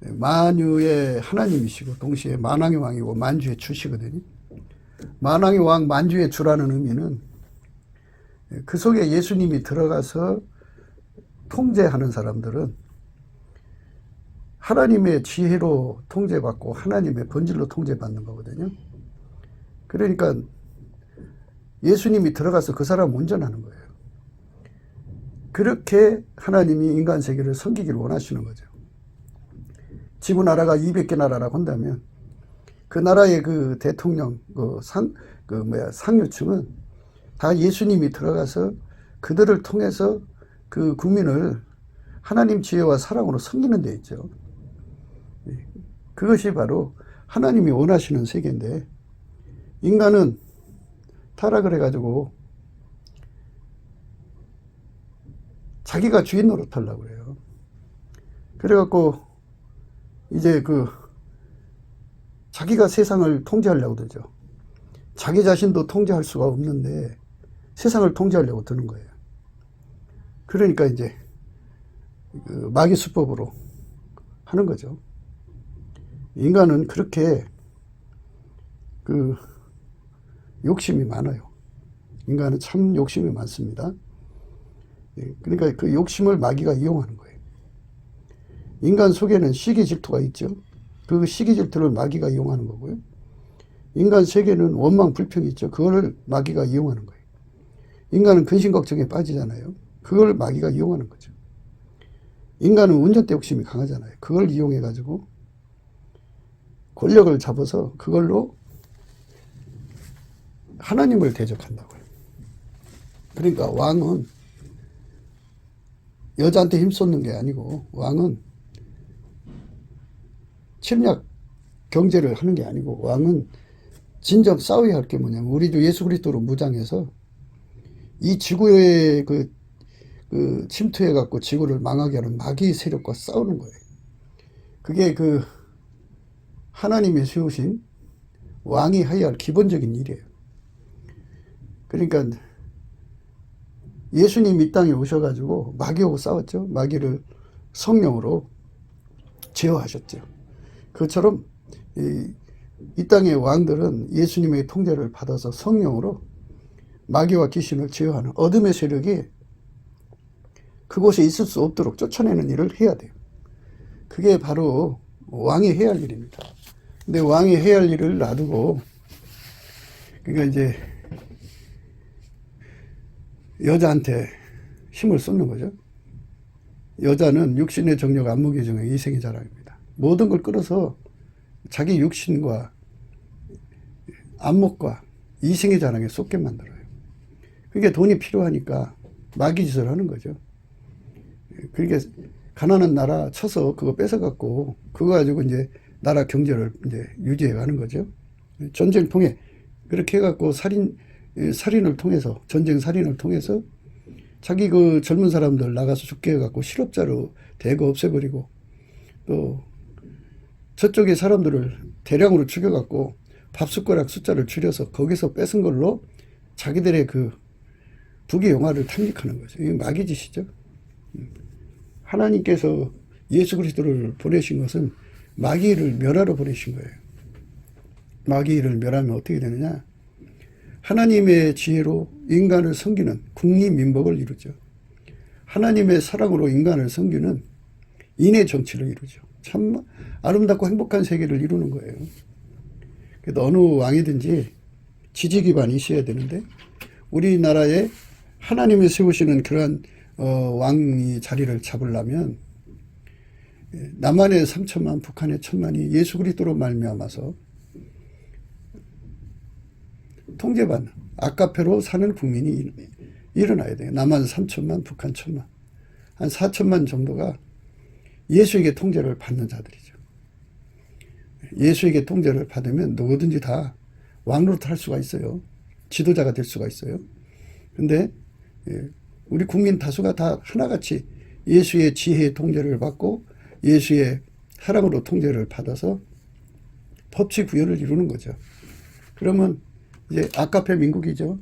만유의 하나님이시고 동시에 만왕의 왕이고 만주의 주시거든요. 만왕의 왕 만주의 주라는 의미는 그 속에 예수님이 들어가서 통제하는 사람들은 하나님의 지혜로 통제받고 하나님의 본질로 통제받는 거거든요. 그러니까 예수님이 들어가서 그 사람 운전하는 거예요. 그렇게 하나님이 인간 세계를 섬기기를 원하시는 거죠. 지구 나라가 200개 나라라고 한다면 그 나라의 그 대통령, 상류층은 다 예수님이 들어가서 그들을 통해서 그 국민을 하나님 지혜와 사랑으로 섬기는 데 있죠. 그것이 바로 하나님이 원하시는 세계인데, 인간은 타락을 해가지고 자기가 주인 노릇하려고 그래요. 그래갖고 이제 자기가 세상을 통제하려고 들죠. 자기 자신도 통제할 수가 없는데 세상을 통제하려고 드는 거예요. 그러니까 이제 마귀 수법으로 하는 거죠. 인간은 그렇게 욕심이 많아요. 인간은 참 욕심이 많습니다. 그러니까 그 욕심을 마귀가 이용하는 거예요. 인간 속에는 시기 질투가 있죠. 그 시기 질투를 마귀가 이용하는 거고요. 인간 세계는 원망 불평이 있죠. 그거를 마귀가 이용하는 거예요. 인간은 근심 걱정에 빠지잖아요. 그걸 마귀가 이용하는 거죠. 인간은 운전대 욕심이 강하잖아요. 그걸 이용해 가지고 권력을 잡아서 그걸로 하나님을 대적한다고요. 그러니까 왕은 여자한테 힘쏟는 게 아니고, 왕은 침략 경제를 하는 게 아니고, 왕은 진정 싸워야 할 게 뭐냐면 우리 주 예수 그리스도로 무장해서 이 지구에 그 침투해 갖고 지구를 망하게 하는 마귀 세력과 싸우는 거예요. 그게 그 하나님이 세우신 왕이 해야 할 기본적인 일이에요. 그러니까 예수님 이 땅에 오셔가지고 마귀하고 싸웠죠. 마귀를 성령으로 제어하셨죠. 그처럼 이 땅의 왕들은 예수님의 통제를 받아서 성령으로 마귀와 귀신을 제어하는 어둠의 세력이 그곳에 있을 수 없도록 쫓아내는 일을 해야 돼요. 그게 바로 왕이 해야 할 일입니다. 근데 왕이 해야 할 일을 놔두고, 그러니까 이제 여자한테 힘을 쏟는 거죠. 여자는 육신의 정욕 안목의 정욕 이생의 자랑입니다. 모든 걸 끌어서 자기 육신과 안목과 이생의 자랑에 쏟게 만들어요. 그게 돈이 필요하니까 마귀 짓을 하는 거죠. 그러니까 가난한 나라 쳐서 그거 뺏어갖고 그거 가지고 이제 나라 경제를 이제 유지해 가는 거죠. 전쟁 통해 그렇게 해갖고 살인을 통해서, 전쟁 살인을 통해서 자기 그 젊은 사람들 나가서 죽게 해갖고 실업자로 대거 없애버리고, 또 저쪽의 사람들을 대량으로 죽여갖고 밥숟가락 숫자를 줄여서 거기서 뺏은 걸로 자기들의 그 부귀 영화를 탐닉하는 거죠. 이게 마귀 짓이죠. 하나님께서 예수 그리스도를 보내신 것은 마귀를 멸하러 보내신 거예요. 마귀를 멸하면 어떻게 되느냐? 하나님의 지혜로 인간을 섬기는 국리민복을 이루죠. 하나님의 사랑으로 인간을 섬기는 인의 정치를 이루죠. 참 아름답고 행복한 세계를 이루는 거예요. 그래서 어느 왕이든지 지지 기반이 있어야 되는데, 우리나라에 하나님이 세우시는 그러한 왕이 자리를 잡으려면 남한의 3천만, 북한의 1천만이 예수 그리스도로 말미암아서 통제받는 아카페로 사는 국민이 일어나야 돼요. 남한 3천만, 북한 1천만, 한 4천만 정도가 예수에게 통제를 받는 자들이죠. 예수에게 통제를 받으면 누구든지 다 왕노릇 할 수가 있어요. 지도자가 될 수가 있어요. 근데 우리 국민 다수가 다 하나같이 예수의 지혜의 통제를 받고 예수의 사랑으로 통제를 받아서 법치 구현을 이루는 거죠. 그러면 이제 아카페 민국이죠.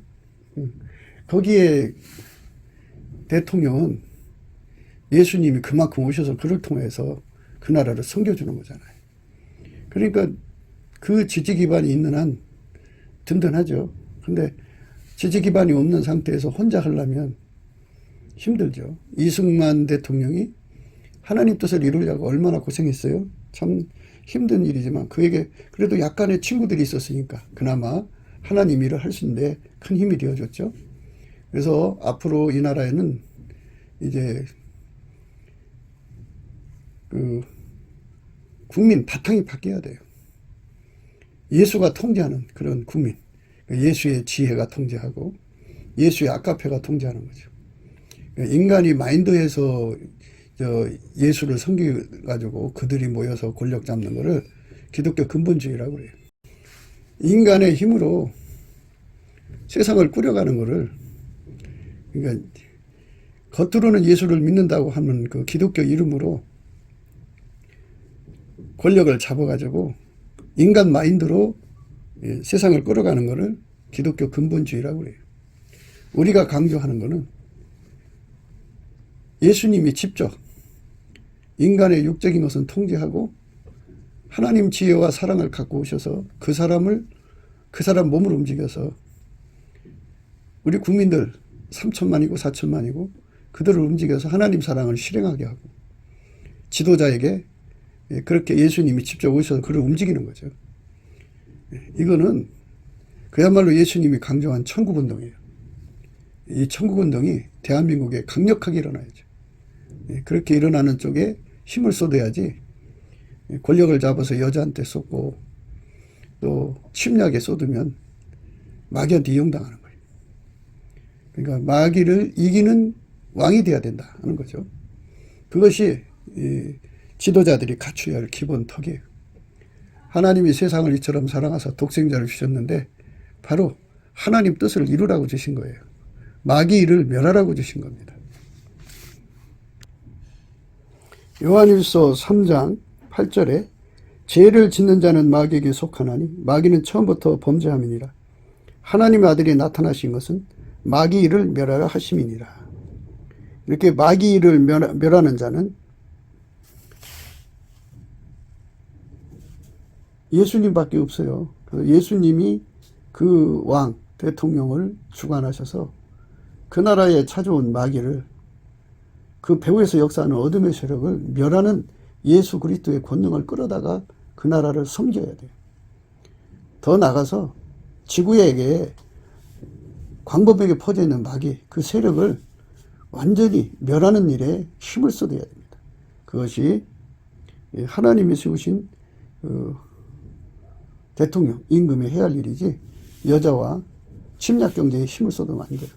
거기에 대통령은 예수님이 그만큼 오셔서 그를 통해서 그 나라를 섬겨주는 거잖아요. 그러니까 그 지지 기반이 있는 한 든든하죠. 근데 지지 기반이 없는 상태에서 혼자 하려면 힘들죠. 이승만 대통령이 하나님 뜻을 이루려고 얼마나 고생했어요. 참 힘든 일이지만 그에게 그래도 약간의 친구들이 있었으니까 그나마 하나님 일을 할 수 있는데 큰 힘이 되어줬죠. 그래서 앞으로 이 나라에는 이제 그 국민 바탕이 바뀌어야 돼요. 예수가 통제하는 그런 국민, 예수의 지혜가 통제하고 예수의 아카페가 통제하는 거죠. 인간이 마인드에서 예수를 섬겨가지고 그들이 모여서 권력 잡는 거를 기독교 근본주의라고 그래요. 인간의 힘으로 세상을 꾸려가는 거를, 그러니까 겉으로는 예수를 믿는다고 하는 그 기독교 이름으로 권력을 잡아가지고 인간 마인드로 세상을 끌어가는 거를 기독교 근본주의라고 그래요. 우리가 강조하는 거는 예수님이 직접 인간의 육적인 것은 통제하고 하나님 지혜와 사랑을 갖고 오셔서 그 사람 몸을 움직여서 우리 국민들 3천만이고 4천만이고 그들을 움직여서 하나님 사랑을 실행하게 하고 지도자에게 그렇게 예수님이 직접 오셔서 그를 움직이는 거죠. 이거는 그야말로 예수님이 강조한 천국운동이에요. 이 천국운동이 대한민국에 강력하게 일어나야죠. 그렇게 일어나는 쪽에 힘을 쏟아야지 권력을 잡아서 여자한테 쏟고 또 침략에 쏟으면 마귀한테 이용당하는 거예요. 그러니까 마귀를 이기는 왕이 돼야 된다 하는 거죠. 그것이 지도자들이 갖춰야 할 기본 턱이에요. 하나님이 세상을 이처럼 사랑하사 독생자를 주셨는데 바로 하나님 뜻을 이루라고 주신 거예요. 마귀 일을 멸하라고 주신 겁니다. 요한일서 3장 8절에 죄를 짓는 자는 마귀에게 속하나니 마귀는 처음부터 범죄함이니라. 하나님의 아들이 나타나신 것은 마귀 일을 멸하라 하심이니라. 이렇게 마귀 일을 멸하는 자는 예수님밖에 없어요. 예수님이 그 왕, 대통령을 주관하셔서 그 나라에 찾아온 마귀를 그 배후에서 역사하는 어둠의 세력을 멸하는 예수 그리스도의 권능을 끌어다가 그 나라를 섬겨야 돼요. 더 나가서 지구에게 광범위하게 퍼져 있는 마귀, 그 세력을 완전히 멸하는 일에 힘을 쏟아야 됩니다. 그것이 하나님이 세우신 대통령, 임금이 해야 할 일이지 여자와 침략 경제에 힘을 쏟으면 안 돼요.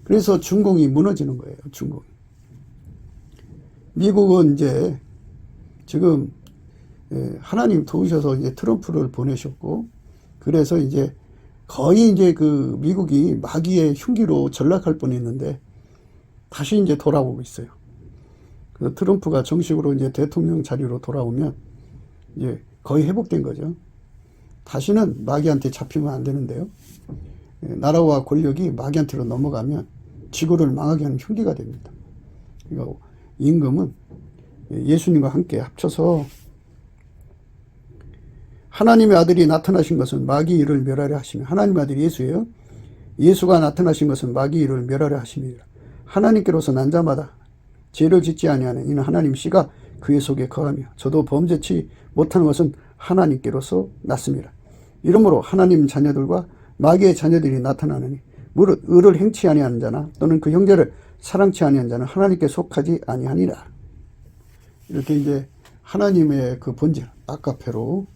그래서 중공이 무너지는 거예요. 중공이. 미국은 이제 지금 하나님 도우셔서 이제 트럼프를 보내셨고 그래서 이제 거의 이제 그 미국이 마귀의 흉기로 전락할 뻔했는데 다시 이제 돌아오고 있어요. 그 트럼프가 정식으로 이제 대통령 자리로 돌아오면 이제 거의 회복된 거죠. 다시는 마귀한테 잡히면 안 되는데요. 나라와 권력이 마귀한테로 넘어가면 지구를 망하게 하는 흉기가 됩니다. 그러니까 임금은 예수님과 함께 합쳐서 하나님의 아들이 나타나신 것은 마귀 일을 멸하려 하시며 하나님의 아들이 예수예요. 예수가 나타나신 것은 마귀 일을 멸하려 하심이라. 하나님께로서 난 자마다 죄를 짓지 아니하는 이는 하나님 씨가 그의 속에 거하며 저도 범죄치 못하는 것은 하나님께로서 났습니다. 이러므로 하나님 자녀들과 마귀의 자녀들이 나타나느니 무릇 의를 행치 아니하는 자나 또는 그 형제를 사랑치 아니하는 자는 하나님께 속하지 아니하니라. 이렇게 이제 하나님의 그 본질 아까페로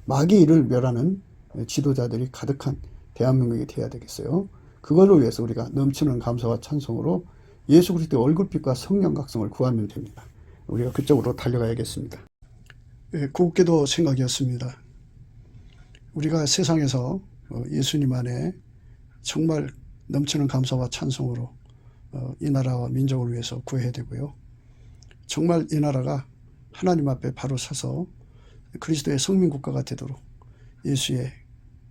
마귀 일을 멸하는 지도자들이 가득한 대한민국이 되어야 되겠어요. 그걸로 위해서 우리가 넘치는 감사와 찬송으로 예수 그리스도의 얼굴빛과 성령 각성을 구하면 됩니다. 우리가 그쪽으로 달려가야겠습니다. 구국기도 생각이었습니다. 우리가 세상에서 예수님 안에 정말 넘치는 감사와 찬송으로 이 나라와 민족을 위해서 구해야 되고요. 정말 이 나라가 하나님 앞에 바로 서서 그리스도의 성민국가가 되도록 예수의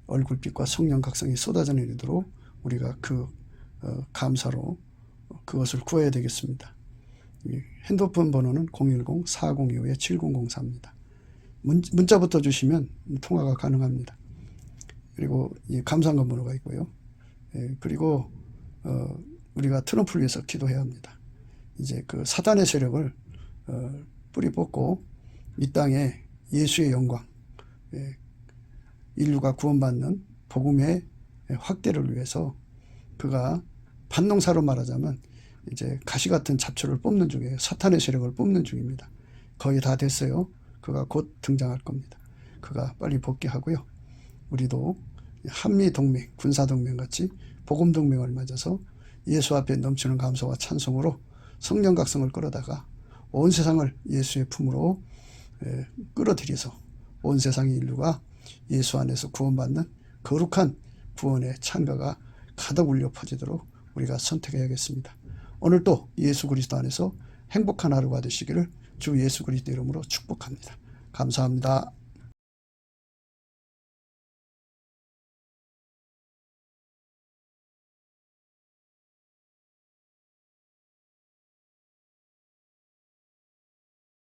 얼굴빛과 성령 각성이 쏟아져 내리도록 우리가 그 감사로 그것을 구해야 되겠습니다. 핸드폰 번호는 010-4025-7004입니다. 문자부터 주시면 통화가 가능합니다. 그리고 이 감사한금 번호가 있고요. 그리고 우리가 트럼프를 위해서 기도해야 합니다. 이제 그 사단의 세력을 뿌리 뽑고 이 땅에 예수의 영광, 인류가 구원받는 복음의 확대를 위해서 그가 반농사로 말하자면 이제 가시 같은 잡초를 뽑는 중이에요. 사탄의 세력을 뽑는 중입니다. 거의 다 됐어요. 그가 곧 등장할 겁니다. 그가 빨리 복귀하고요. 우리도 한미동맹, 군사동맹 같이 복음동맹을 맺어서 예수 앞에 넘치는 감사와 찬송으로 성령 각성을 끌어다가 온 세상을 예수의 품으로 끌어들여서 온 세상의 인류가 예수 안에서 구원받는 거룩한 구원의 찬가가 가득 울려 퍼지도록 우리가 선택해야겠습니다. 오늘도 예수 그리스도 안에서 행복한 하루가 되시기를 주 예수 그리스도 이름으로 축복합니다. 감사합니다.